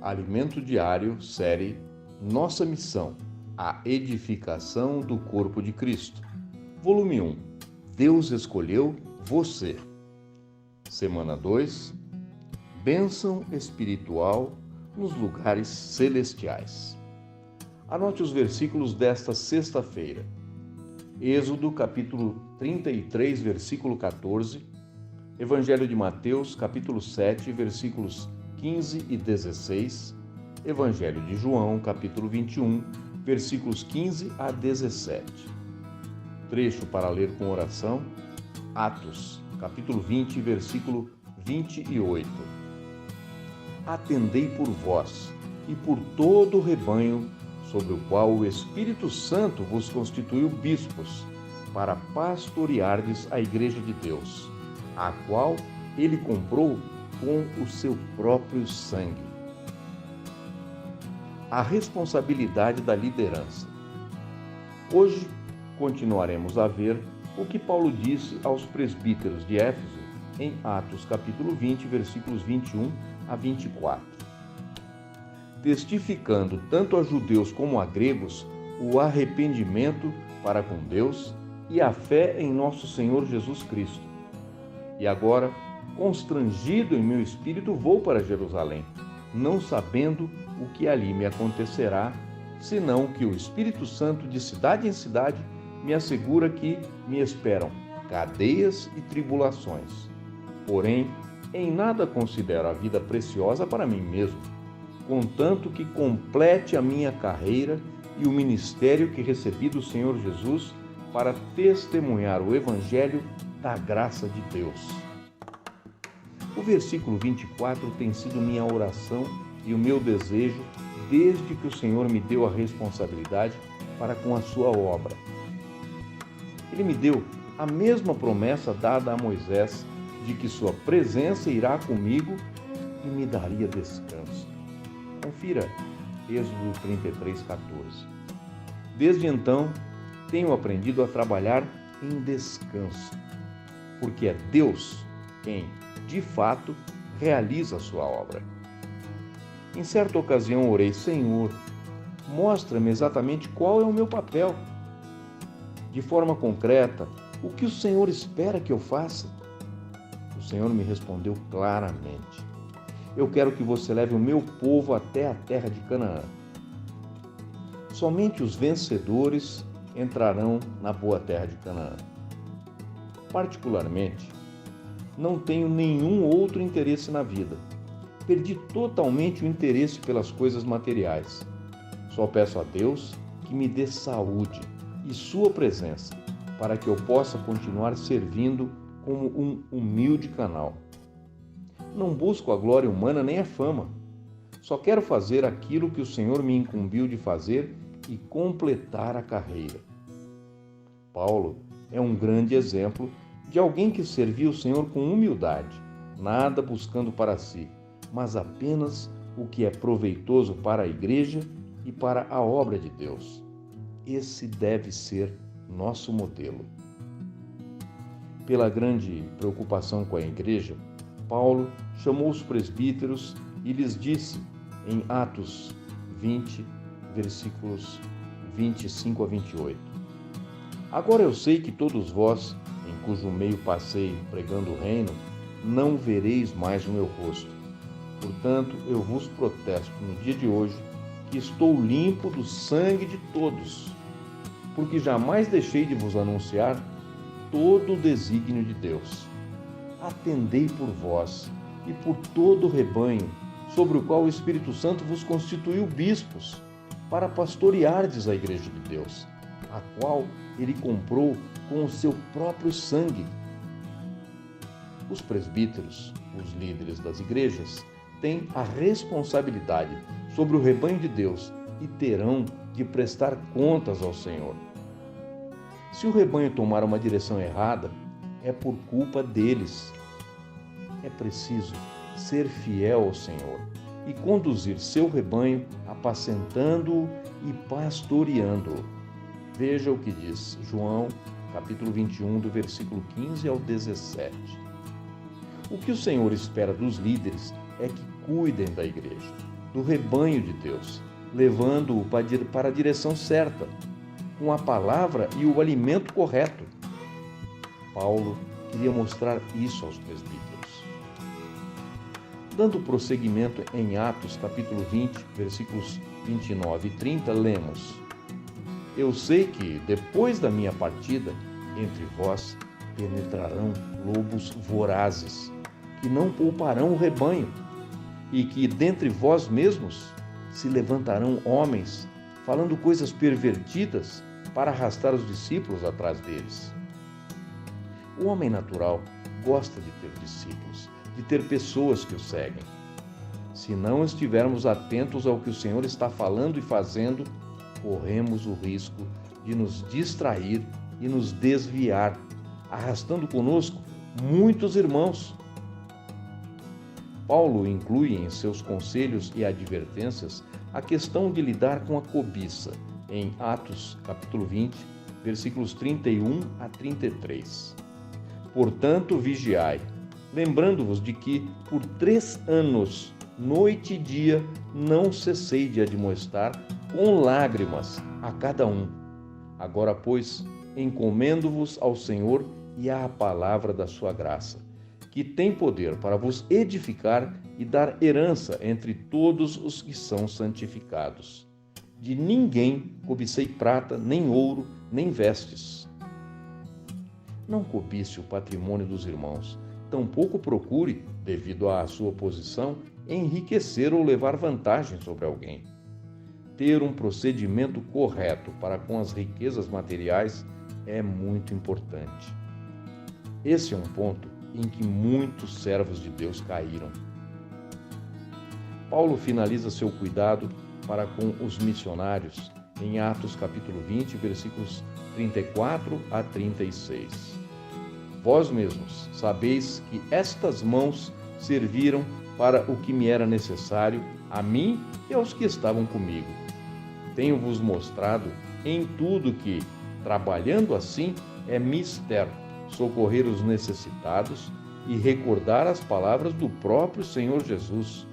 Alimento Diário, série Nossa Missão, a edificação do corpo de Cristo. Volume 1. Deus escolheu você. Semana 2. Bênção espiritual nos lugares celestiais. Anote os versículos desta sexta-feira. Êxodo, capítulo 33, versículo 14. Evangelho de Mateus, capítulo 7, versículos 15 e 16. Evangelho de João, capítulo 21, versículos 15 a 17. Trecho para ler com oração. Atos, capítulo 20, versículo 28. Atendei por vós e por todo o rebanho sobre o qual o Espírito Santo vos constituiu bispos, para pastoreardes a igreja de Deus, a qual ele comprou com o seu próprio sangue. A responsabilidade da liderança. Hoje continuaremos a ver o que Paulo disse aos presbíteros de Éfeso em Atos capítulo 20, versículos 21 a 24. Testificando tanto a judeus como a gregos o arrependimento para com Deus e a fé em nosso Senhor Jesus Cristo. E agora, constrangido em meu espírito, vou para Jerusalém, não sabendo o que ali me acontecerá, senão que o Espírito Santo de cidade em cidade me assegura que me esperam cadeias e tribulações. Porém, em nada considero a vida preciosa para mim mesmo, contanto que complete a minha carreira e o ministério que recebi do Senhor Jesus para testemunhar o Evangelho da graça de Deus. O versículo 24 tem sido minha oração e o meu desejo desde que o Senhor me deu a responsabilidade para com a sua obra. Ele me deu a mesma promessa dada a Moisés de que sua presença irá comigo e me daria descanso. Confira Êxodo 33, 14. Desde então, tenho aprendido a trabalhar em descanso, porque é Deus quem, de fato, realiza a sua obra. Em certa ocasião orei: Senhor, mostra-me exatamente qual é o meu papel. De forma concreta, o que o Senhor espera que eu faça? O Senhor me respondeu claramente: eu quero que você leve o meu povo até a terra de Canaã. Somente os vencedores entrarão na boa terra de Canaã. Particularmente, não tenho nenhum outro interesse na vida. Perdi totalmente o interesse pelas coisas materiais. Só peço a Deus que me dê saúde e sua presença, para que eu possa continuar servindo como um humilde canal. Não busco a glória humana nem a fama. Só quero fazer aquilo que o Senhor me incumbiu de fazer e completar a carreira. Paulo é um grande exemplo de alguém que serviu o Senhor com humildade, nada buscando para si, mas apenas o que é proveitoso para a igreja e para a obra de Deus. Esse deve ser nosso modelo. Pela grande preocupação com a igreja, Paulo chamou os presbíteros e lhes disse em Atos 20, versículos 25 a 28. Agora eu sei que todos vós, em cujo meio passei pregando o reino, não vereis mais o meu rosto. Portanto, eu vos protesto no dia de hoje que estou limpo do sangue de todos, porque jamais deixei de vos anunciar todo o desígnio de Deus. Atendei por vós e por todo o rebanho, sobre o qual o Espírito Santo vos constituiu bispos, para pastoreardes a igreja de Deus, a qual ele comprou com o seu próprio sangue. Os presbíteros, os líderes das igrejas, têm a responsabilidade sobre o rebanho de Deus e terão de prestar contas ao Senhor. Se o rebanho tomar uma direção errada, é por culpa deles. É preciso ser fiel ao Senhor e conduzir seu rebanho apacentando-o e pastoreando-o. Veja o que diz João, capítulo 21, do versículo 15 ao 17. O que o Senhor espera dos líderes é que cuidem da igreja. do rebanho de Deus, levando-o para a direção certa, com a palavra e o alimento correto. Paulo queria mostrar isso aos presbíteros. Dando prosseguimento em Atos, capítulo 20, versículos 29 e 30, lemos: Eu sei que, depois da minha partida, entre vós penetrarão lobos vorazes, que não pouparão o rebanho, e que dentre vós mesmos se levantarão homens, falando coisas pervertidas, para arrastar os discípulos atrás deles. O homem natural gosta de ter discípulos, de ter pessoas que o seguem. Se não estivermos atentos ao que o Senhor está falando e fazendo, corremos o risco de nos distrair e nos desviar, arrastando conosco muitos irmãos. Paulo inclui em seus conselhos e advertências a questão de lidar com a cobiça, em Atos, capítulo 20, versículos 31 a 33. Portanto, vigiai, lembrando-vos de que, por 3 anos, noite e dia, não cessei de admoestar com lágrimas a cada um. Agora, pois, encomendo-vos ao Senhor e à palavra da sua graça, que tem poder para vos edificar e dar herança entre todos os que são santificados. De ninguém cobicei prata, nem ouro, nem vestes. Não cobice o patrimônio dos irmãos, tampouco procure, devido à sua posição, enriquecer ou levar vantagem sobre alguém. Ter um procedimento correto para com as riquezas materiais é muito importante. Esse é um ponto em que muitos servos de Deus caíram. Paulo finaliza seu cuidado para com os missionários em Atos capítulo 20, versículos 34 a 36. Vós mesmos sabeis que estas mãos serviram para o que me era necessário, a mim e aos que estavam comigo. Tenho-vos mostrado em tudo que, trabalhando assim, é mister socorrer os necessitados e recordar as palavras do próprio Senhor Jesus.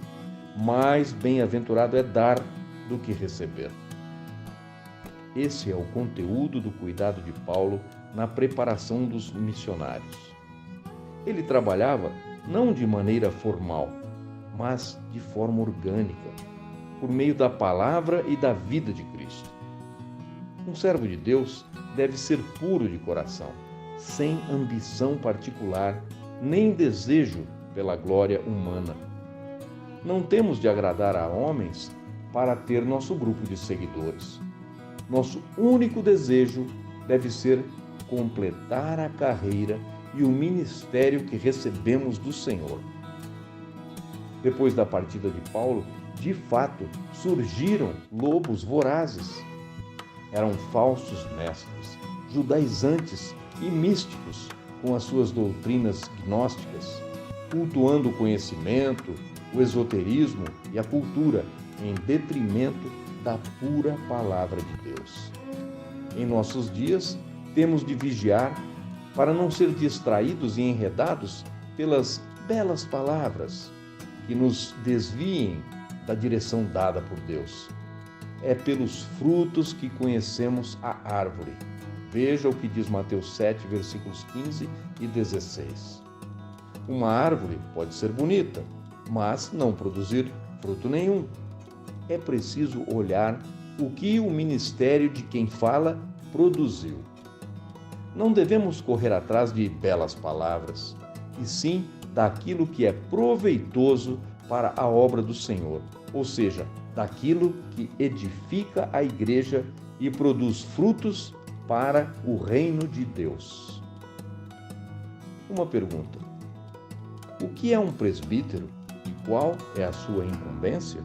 Mais bem-aventurado é dar do que receber. Esse é o conteúdo do cuidado de Paulo na preparação dos missionários. Ele trabalhava não de maneira formal, mas de forma orgânica, por meio da palavra e da vida de Cristo. Um servo de Deus deve ser puro de coração, sem ambição particular, nem desejo pela glória humana. Não temos de agradar a homens para ter nosso grupo de seguidores. Nosso único desejo deve ser completar a carreira e o ministério que recebemos do Senhor. Depois da partida de Paulo, de fato, surgiram lobos vorazes. Eram falsos mestres, judaizantes e místicos com as suas doutrinas gnósticas, cultuando o conhecimento, o esoterismo e a cultura em detrimento da pura palavra de Deus. Em nossos dias, temos de vigiar para não ser distraídos e enredados pelas belas palavras que nos desviem da direção dada por Deus. É pelos frutos que conhecemos a árvore. Veja o que diz Mateus 7, versículos 15 e 16. Uma árvore pode ser bonita, mas não produzir fruto nenhum. É preciso olhar o que o ministério de quem fala produziu. Não devemos correr atrás de belas palavras, e sim daquilo que é proveitoso para a obra do Senhor, ou seja, daquilo que edifica a igreja e produz frutos para o reino de Deus. Uma pergunta: o que é um presbítero e qual é a sua incumbência?